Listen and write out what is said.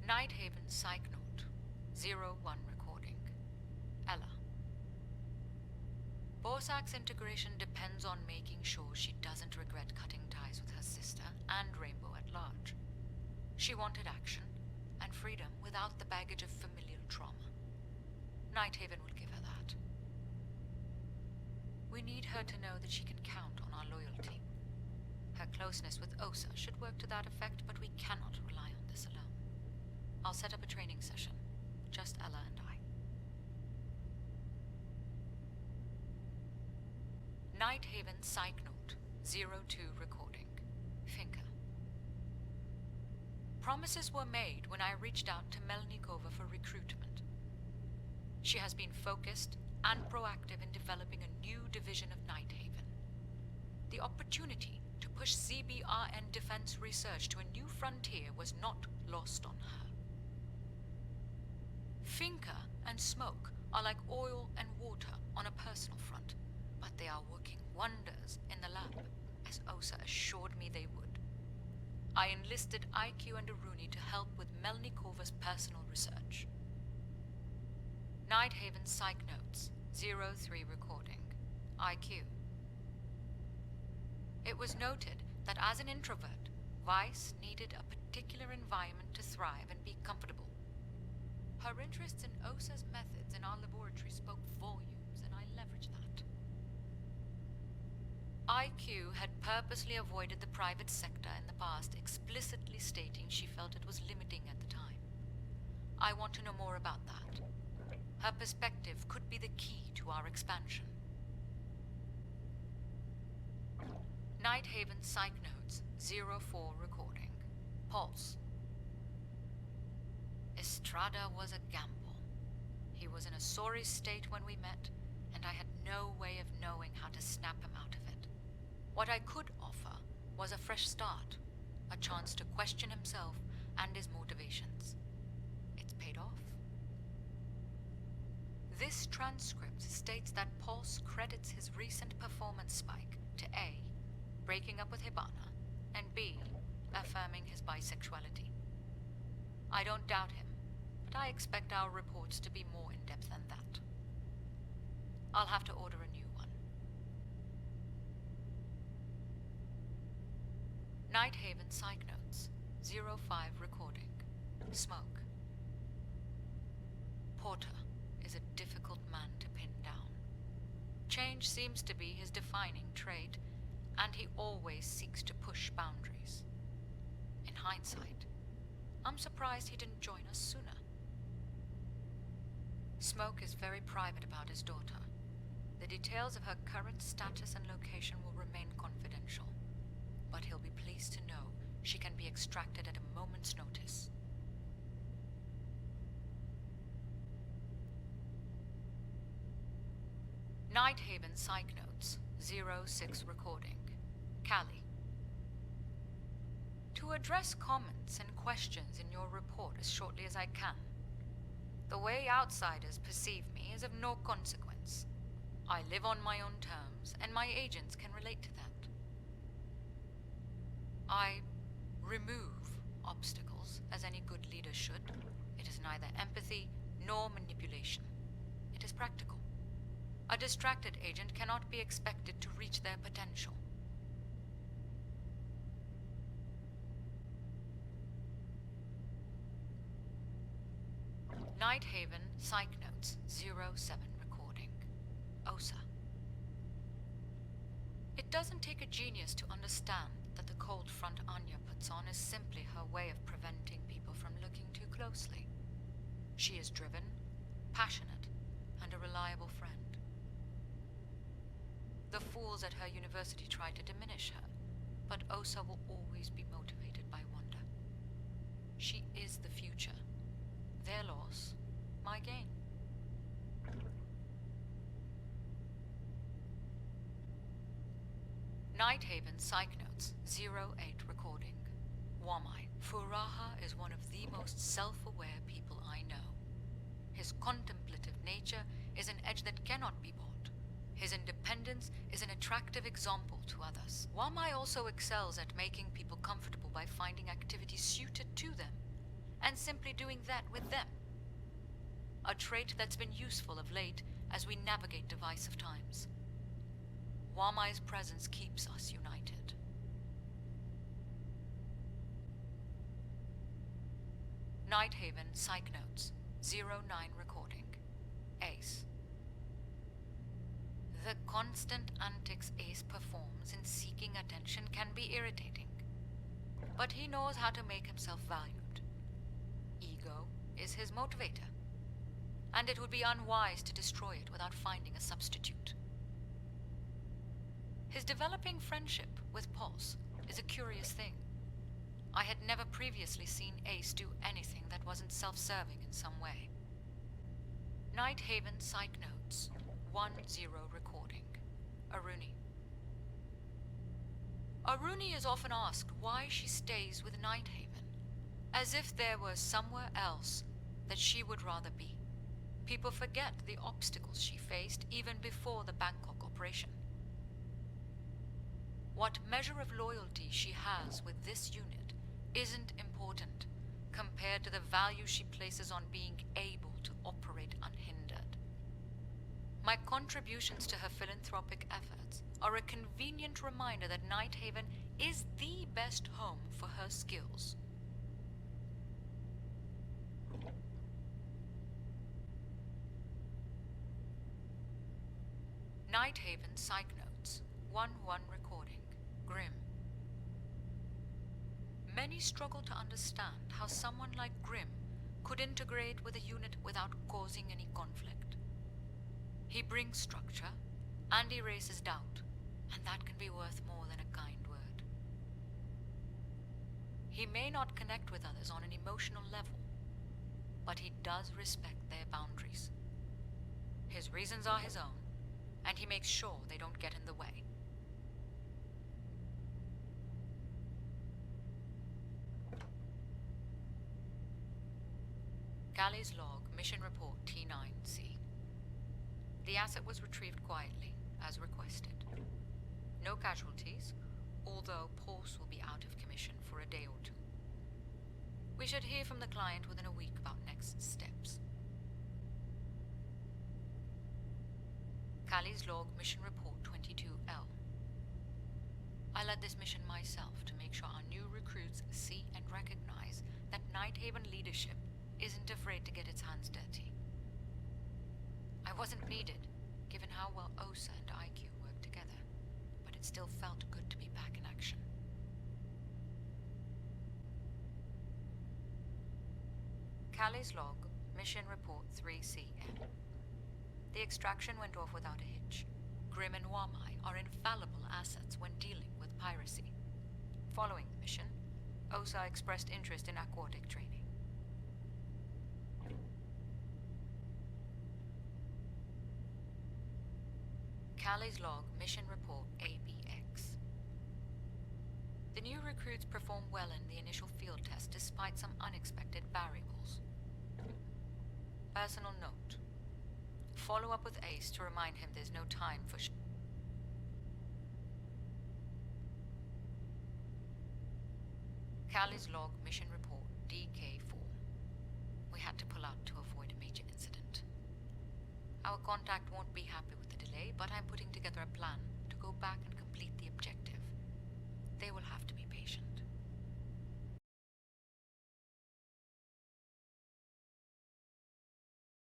Nighthaven Psych Note 01 recording. Ella. Borsak's integration depends on making sure she doesn't regret cutting ties with her sister and Rainbow at large. She wanted action and freedom without the baggage of familial trauma. Nighthaven will give her that. We need her to know that she can count on our loyalty. Her closeness with Osa should work to that effect, but we cannot rely on this alone. I'll set up a training session. Just Ella and I. Nighthaven Psych Note 02 recording. Finka. Promises were made when I reached out to Melnikova for recruitment. She has been focused and proactive in developing a new division of Nighthaven. The opportunity to push CBRN defense research to a new frontier was not lost on her. Finka and Smoke are like oil and water on a personal front, but they are working wonders in the lab, as Osa assured me they would. I enlisted IQ and Aruni to help with Melnikova's personal research. Nighthaven Psych Notes 03 recording. IQ. It was noted that as an introvert, Weiss needed a particular environment to thrive and be comfortable. Her interests in Osa's methods in our laboratory spoke volumes, and I leveraged that. IQ had purposely avoided the private sector in the past, explicitly stating she felt it was limiting at the time. I want to know more about that. Her perspective could be the key to our expansion. Nighthaven Psych Notes 04 recording. Pulse. Estrada was a gamble. He was in a sorry state when we met, and I had no way of knowing how to snap him out of it. What I could offer was a fresh start, a chance to question himself and his motivations. It's paid off. This transcript states that Pulse credits his recent performance spike to A, breaking up with Hibana, and B, affirming his bisexuality. I don't doubt him, but I expect our reports to be more in-depth than that. I'll have to order a new one. Nighthaven Psych Notes 05 recording. Smoke. Porter is a difficult man to pin down. Change seems to be his defining trait, and he always seeks to push boundaries. In hindsight, I'm surprised he didn't join us sooner. Smoke is very private about his daughter. The details of her current status and location will remain confidential, but he'll be pleased to know she can be extracted at a moment's notice. Nighthaven Psych Notes 06 recording. Kali. To address comments and questions in your report as shortly as I can. The way outsiders perceive me is of no consequence. I live on my own terms, and my agents can relate to that. I remove obstacles, as any good leader should. It is neither empathy nor manipulation. It is practical. A distracted agent cannot be expected to reach their potential. Nighthaven Psych Notes 07 recording. Osa. It doesn't take a genius to understand that the cold front Anya puts on is simply her way of preventing people from looking too closely. She is driven, passionate, and a reliable friend. The fools at her university try to diminish her, but Osa will always be motivated by wonder. She is the future. Their loss, my gain. Nighthaven Psych Notes 08 recording. Wamai. Furaha is one of the most self-aware people I know. His contemplative nature is an edge that cannot be bought. His independence is an attractive example to others. Wamai also excels at making people comfortable by finding activities suited to them. and simply doing that with them. A trait that's been useful of late as we navigate divisive times. Wamai's presence keeps us united. Nighthaven Psych Notes, 09 recording. Ace. The constant antics Ace performs in seeking attention can be irritating, but he knows how to make himself valued. Ego is his motivator, and it would be unwise to destroy it without finding a substitute. His developing friendship with Pulse is a curious thing. I had never previously seen Ace do anything that wasn't self-serving in some way. Nighthaven Psych Notes, 10 recording. Aruni. Aruni is often asked why she stays with Nighthaven, as if there were somewhere else that she would rather be. People forget the obstacles she faced even before the Bangkok operation. What measure of loyalty she has with this unit isn't important compared to the value she places on being able to operate unhindered. My contributions to her philanthropic efforts are a convenient reminder that Nighthaven is the best home for her skills. Nighthaven Psych Notes, 1 recording. Grim. Many struggle to understand how someone like Grim could integrate with a unit without causing any conflict. He brings structure and erases doubt, and that can be worth more than a kind word. He may not connect with others on an emotional level, but he does respect their boundaries. His reasons are his own, and he makes sure they don't get in the way. Kali's log, Mission Report T9C. The asset was retrieved quietly, as requested. No casualties, although Pulse will be out of commission for a day or two. We should hear from the client within a week about next steps. Kali's log, Mission Report 22L. I led this mission myself to make sure our new recruits see and recognize that Nighthaven leadership isn't afraid to get its hands dirty. I wasn't needed, given how well OSA and IQ worked together, but it still felt good to be back in action. Kali's log, Mission Report 3CM. The extraction went off without a hitch. Grim and Wamai are infallible assets when dealing with piracy. Following the mission, OSA expressed interest in aquatic training. Kali's log, Mission Report ABX. The new recruits performed well in the initial field test despite some unexpected variables. Personal note. Follow up with Ace to remind him there's no time for Kali's log, Mission Report DK4. We had to pull out to avoid a major incident. Our contact won't be happy with the delay, but I'm putting together a plan to go back and complete the objective. They will have to be